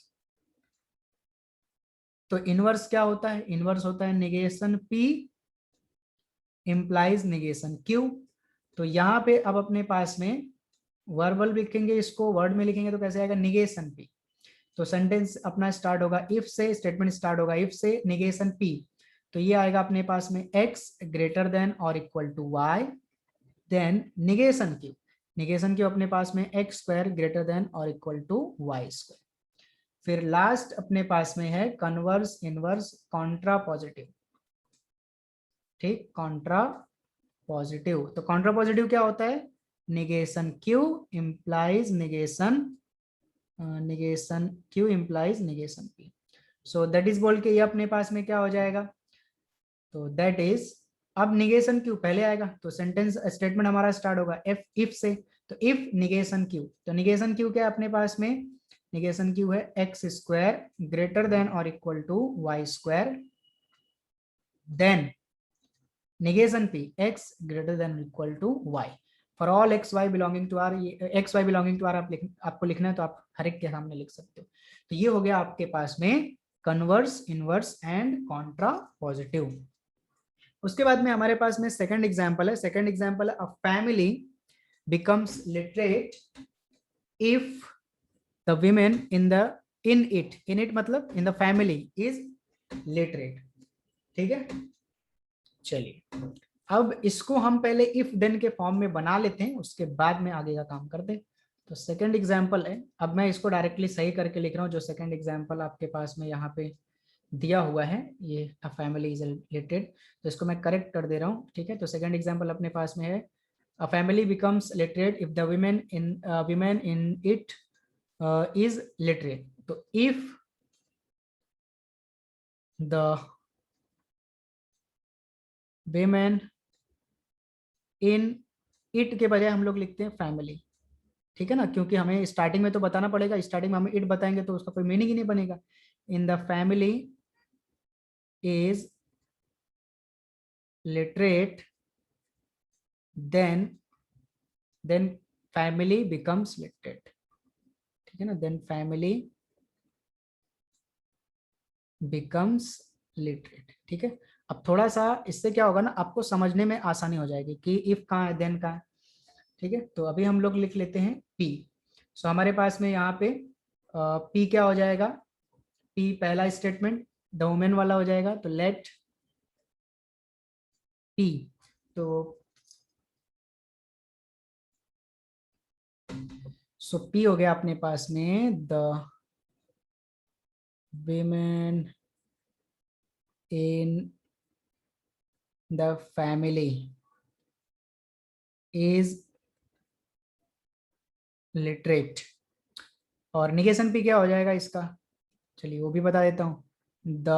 तो इनवर्स क्या होता है, इनवर्स होता है negation P implies negation Q। तो यहाँ पे अब अपने पास में वर्बल लिखेंगे, इसको वर्ड में लिखेंगे तो कैसे आएगा, निगेशन P। तो सेंटेंस अपना स्टार्ट होगा इफ से, स्टेटमेंट स्टार्ट होगा इफ से, निगेशन P, तो ये आएगा अपने पास में x ग्रेटर देन और equal to y, then negation Q, negation Q अपने पास में x स्क्वायर ग्रेटर देन और इक्वल टू y स्क्वायर। फिर लास्ट अपने पास में है कन्वर्स, इनवर्स, कॉन्ट्रा पॉजिटिव, ठीक, कॉन्ट्रा पॉजिटिव। तो कॉन्ट्रा पॉजिटिव क्या होता है, negation Q implies negation, negation Q implies negation P। So that is बोल के ये अपने पास में क्या हो जाएगा, तो दैट इज, अब निगेशन Q पहले आएगा तो सेंटेंस स्टेटमेंट हमारा स्टार्ट होगा इफ से, तो इफ निगेशन Q, तो निगेशन Q क्या है अपने पास में, निगेशन Q है x स्क्वायर ग्रेटर देन और equal to y square, then negation P x greater than or equal to y, for all x y belonging to r, x y belonging to r आपको लिखना है तो आप हर एक के सामने लिख सकते हो। तो ये हो गया आपके पास में converse, inverse and contrapositive. उसके बाद में हमारे पास में सेकंड एग्जांपल है, सेकंड एग्जांपल है a family becomes literate if the women in it मतलब in the family is literate, ठीक है। चलिए अब इसको हम पहले इफ देन के फॉर्म में बना लेते हैं, उसके बाद में आगे का काम करते हैं। तो सेकंड एग्जांपल है, अब मैं इसको डायरेक्टली सही करके लिख रहा हूँ, जो सेकंड एग्जांपल आपके पास में यहाँ पे दिया हुआ है, ये अ फैमिली इज रिलेटेड, तो इसको मैं करेक्ट कर दे रहा हूँ, ठीक है। तो सेकंड एग्जांपल अपने पास में है a family becomes literate if the women in it is literate. तो if the women in it के बजाय हम लोग लिखते हैं फैमिली, ठीक है ना, क्योंकि हमें स्टार्टिंग में तो बताना पड़ेगा, स्टार्टिंग में हम इट बताएंगे तो उसका कोई मीनिंग ही नहीं बनेगा। In the family is literate, then family becomes literate, ठीक है ना, देन फैमिली बिकम्स लिटरेट, ठीक है। अब थोड़ा सा इससे क्या होगा ना, आपको समझने में आसानी हो जाएगी कि इफ कहाँ है देन कहाँ है, ठीक है। तो अभी हम लोग लिख लेते हैं पी। सो हमारे पास में यहाँ पे पी क्या हो जाएगा, पी पहला स्टेटमेंट द वुमेन वाला हो जाएगा, तो लेट पी, तो सो पी हो गया अपने पास में the women in the family is literate, और निगेशन पी क्या हो जाएगा इसका, चलिए वो भी बता देता हूँ, the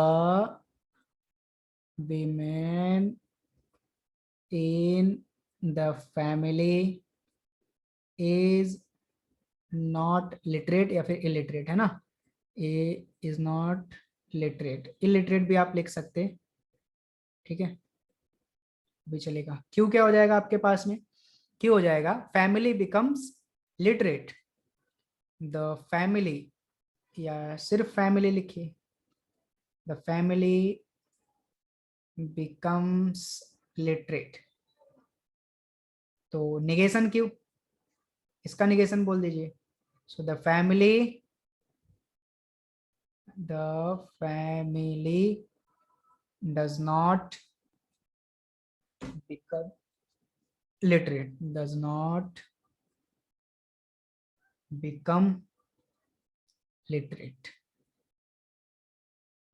women in the family is not literate या फिर illiterate, है ना, ए इज नॉट लिटरेट, इलिटरेट भी आप लिख सकते, ठीक है, भी चलेगा। क्यों क्या हो जाएगा आपके पास में, क्यों हो जाएगा family becomes literate, the family, या सिर्फ फैमिली लिखिए, द फैमिली बिकम्स लिटरेट। तो निगेशन क्यों, इसका निगेशन बोल दीजिए, so the family does not become literate, does not become literate,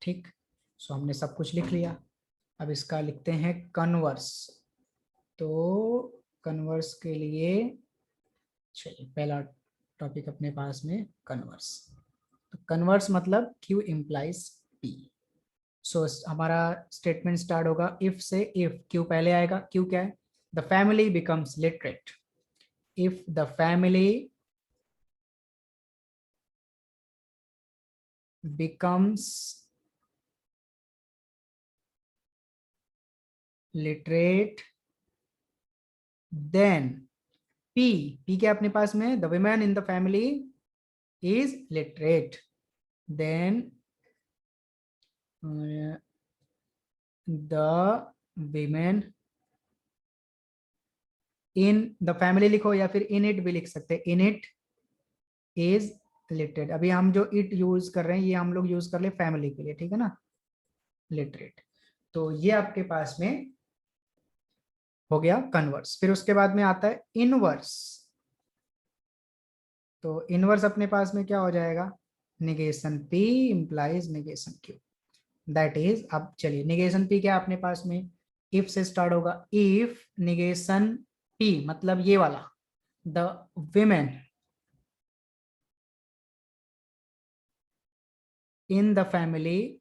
ठीक। सो हमने सब कुछ लिख लिया, अब इसका लिखते हैं कन्वर्स। तो कन्वर्स के लिए चलिए पहला टॉपिक अपने पास में कन्वर्स। तो कन्वर्स मतलब Q इम्प्लाइज P। सो हमारा स्टेटमेंट स्टार्ट होगा इफ से। इफ Q पहले आएगा, Q क्या है? The family becomes literate. If the family becomes literate, then P क्या अपने पास में? the women in the family is literate, then the women in the family लिखो या फिर in it भी लिख सकते हैं, in it is literate। अभी हम जो it यूज कर रहे हैं ये हम लोग यूज कर ले फैमिली के लिए, ठीक है ना, literate। तो ये आपके पास में हो गया कन्वर्स। फिर उसके बाद में आता है इनवर्स। तो इनवर्स अपने पास में क्या हो जाएगा? Negation P implies negation Q। That is, अब चलिए निगेशन P क्या अपने पास में? इफ से स्टार्ट होगा। इफ निगेशन P मतलब ये वाला, the women in the family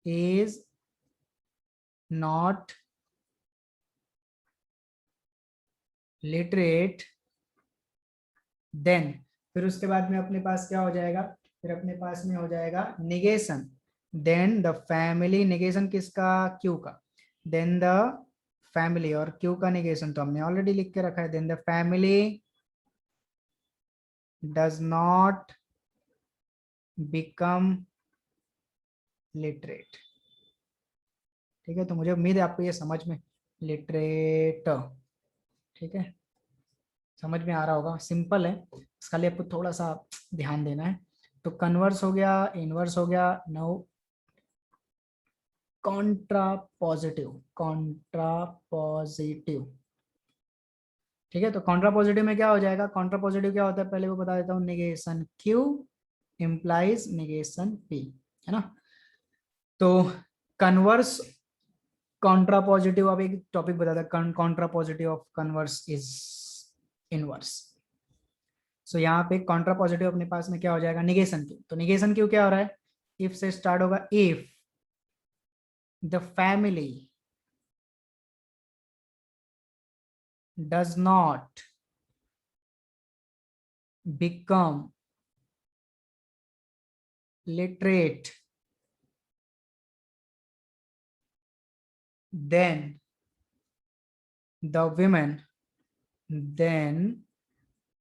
is not literate, then फिर उसके बाद में अपने पास क्या हो जाएगा? फिर अपने पास में हो जाएगा negation, then the family. Negation किसका? क्यू का। देन द फैमिली, और क्यू का निगेशन तो हमने ऑलरेडी लिख के रखा है। Then the family does not become literate. ठीक है, तो मुझे उम्मीद है आपको ये समझ में, लिटरेट, ठीक है, समझ में आ रहा होगा। सिंपल है, इसका लिए आपको थोड़ा सा ध्यान देना है। तो कन्वर्स हो गया, इनवर्स हो गया। Now Contra positive. Contra positive, ठीक है। तो कॉन्ट्रा पॉजिटिव में क्या हो जाएगा? कॉन्ट्रा पॉजिटिव क्या होता है पहले वो बता देता हूँ। Negation Q implies negation P, है ना। तो कन्वर्स कॉन्ट्रा पॉजिटिव, अब एक टॉपिक बता था, contrapositive of converse is inverse. So यहाँ पे कॉन्ट्रा पॉजिटिव अपने पास में क्या हो जाएगा? Negation Q। तो निगेशन Q क्या हो रहा है? इफ से स्टार्ट होगा। If the family does not become literate, then the women, then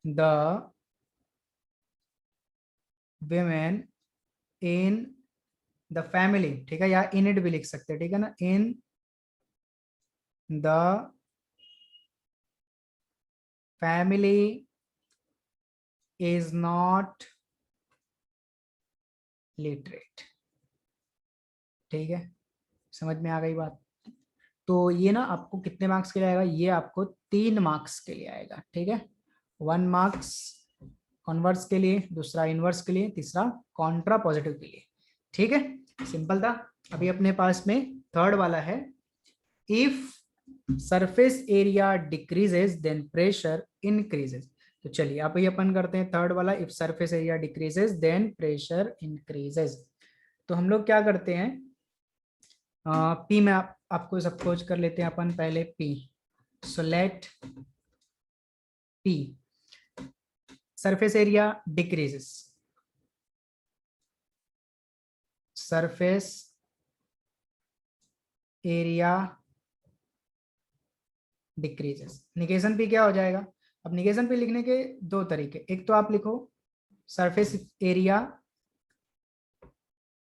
the women in the family, ठीक है, या in it भी लिख सकते हैं, ठीक है ना, in the family is not literate। ठीक है, समझ में आ गई बात। तो ये ना आपको कितने मार्क्स के लिए आएगा? ये आपको 3 मार्क्स के लिए आएगा, ठीक है। 1 मार्क्स कॉन्वर्स के लिए, दूसरा इनवर्स के लिए, तीसरा कॉन्ट्रा पॉजिटिव के लिए, ठीक है। सिंपल था। अभी अपने पास में थर्ड वाला है, if surface area decreases then pressure increases. तो चलिए आप ही अपन करते हैं थर्ड वाला, if surface area decreases then pressure increases. तो हम लोग क्या करते हैं, पी में आपको सब खोज कर लेते हैं अपन पहले पी। सो let P surface area decreases, surface area decreases. Negation P क्या हो जाएगा? अब निगेशन पी लिखने के 2 तरीके, एक तो आप लिखो surface area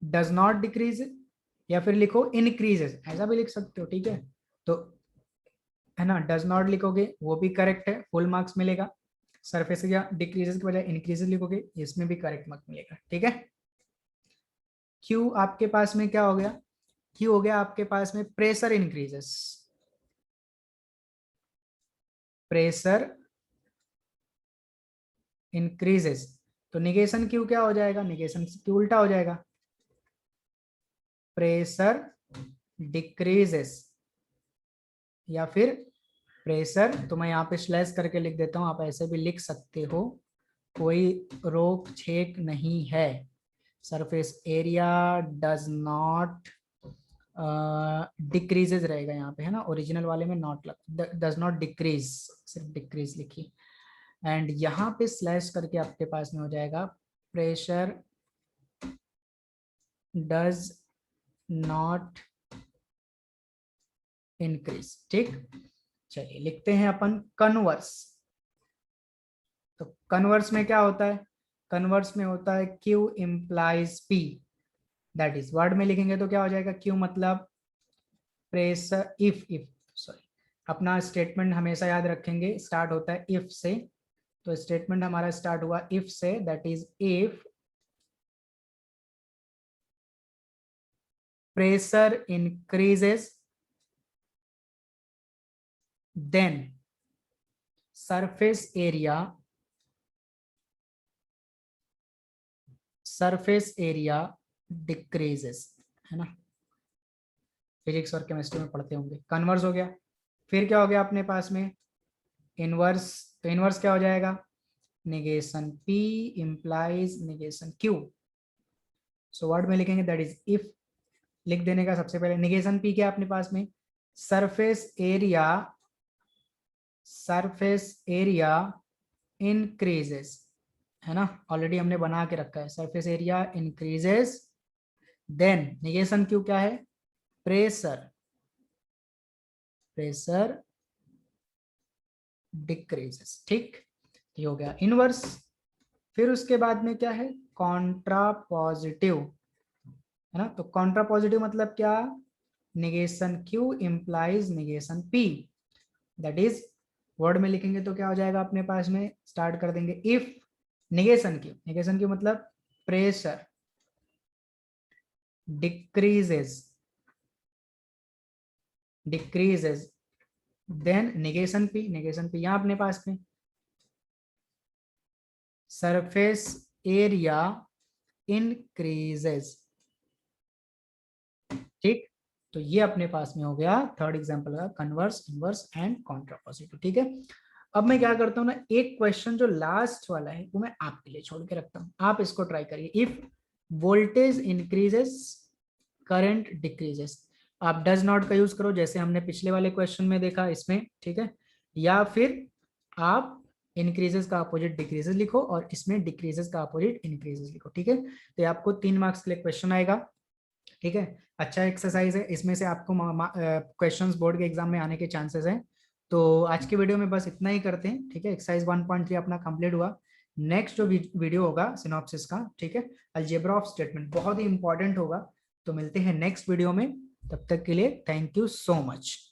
does not decrease, या फिर लिखो इंक्रीजेस, ऐसा भी लिख सकते हो, ठीक है। तो है ना, डज नॉट लिखोगे वो भी करेक्ट है, फुल मार्क्स मिलेगा। सरफेस एरिया डिक्रीजेस के बजाय इंक्रीजेस लिखोगे, इसमें भी करेक्ट मार्क्स मिलेगा, ठीक है। क्यू आपके पास में क्या हो गया? क्यू हो गया आपके पास में प्रेशर इंक्रीजेस, प्रेशर इंक्रीजेस। तो निगेशन क्यू क्या हो जाएगा? निगेशन क्यू उल्टा हो जाएगा, प्रेशर डिक्रीजेस, या फिर प्रेशर, तो मैं यहाँ पे स्लैश करके लिख देता हूँ, आप ऐसे भी लिख सकते हो, कोई रोक छेक नहीं है। Surface area does not decreases रहेगा यहाँ पे, है ना, ओरिजिनल वाले में नॉट डज नॉट डिक्रीज, सिर्फ डिक्रीज लिखिए। एंड यहाँ पे स्लैश करके आपके पास में हो जाएगा प्रेशर डज नॉट इंक्रीज। ठीक, चलिए लिखते हैं अपन कन्वर्स। तो कन्वर्स में क्या होता है, कन्वर्स में होता है Q implies P, that is word में लिखेंगे तो क्या हो जाएगा, Q मतलब प्रेशर, इफ सॉरी, अपना स्टेटमेंट हमेशा याद रखेंगे, स्टार्ट होता है इफ से, तो स्टेटमेंट हमारा स्टार्ट हुआ इफ से, that is if pressure increases then surface area decreases, है ना, फिजिक्स और केमिस्ट्री में पढ़ते होंगे। कन्वर्स हो गया, फिर क्या हो गया अपने पास में इनवर्स, तो इनवर्स क्या हो जाएगा, negation P implies negation Q। So word में लिखेंगे दैट इज इफ, लिख देने का सबसे पहले नेगेशन P क्या अपने पास में, सरफेस एरिया इंक्रीजेस, है ना, ऑलरेडी हमने बना के रखा है, surface area increases, then negation Q क्या है, प्रेशर डिक्रीजेस। ठीक, ये हो गया इनवर्स। फिर उसके बाद में क्या है, कॉन्ट्रा पॉजिटिव, है ना, तो कॉन्ट्रा पॉजिटिव मतलब क्या, negation Q implies negation P, that is word में लिखेंगे तो क्या हो जाएगा अपने पास में, स्टार्ट कर देंगे इफ नेगेशन Q मतलब pressure decreases then negation P यहाँ अपने पास में सरफेस एरिया इंक्रीजेस। ठीक, तो ये अपने पास में हो गया थर्ड एग्जांपल का कन्वर्स, इनवर्स एंड कॉन्ट्रापोजिटिव। ठीक है, अब मैं क्या करता हूँ ना, एक क्वेश्चन जो लास्ट वाला है वो मैं आपके लिए छोड़ के रखता हूँ, आप इसको ट्राई करिए। If voltage increases current decreases, आप डज नॉट का यूज करो जैसे हमने पिछले वाले क्वेश्चन में देखा इसमें, ठीक है, या फिर आप इंक्रीजेस का अपोजिट डिक्रीजेस लिखो और इसमें डिक्रीजेस का अपोजिट इंक्रीजेस लिखो। ठीक है, तो आपको 3 मार्क्स के लिए क्वेश्चन आएगा। ठीक है, अच्छा एक्सरसाइज है, इसमें से आपको क्वेश्चंस बोर्ड के एग्जाम में आने के चांसेस हैं। तो आज के वीडियो में बस इतना ही करते हैं। ठीक है, एक्सरसाइज 1.3 अपना कंप्लीट हुआ। नेक्स्ट जो वीडियो होगा सिनॉप्सिस का, ठीक है, अलजेब्रा ऑफ स्टेटमेंट, बहुत ही इंपॉर्टेंट होगा। तो मिलते हैं नेक्स्ट वीडियो में, तब तक के लिए थैंक यू सो मच।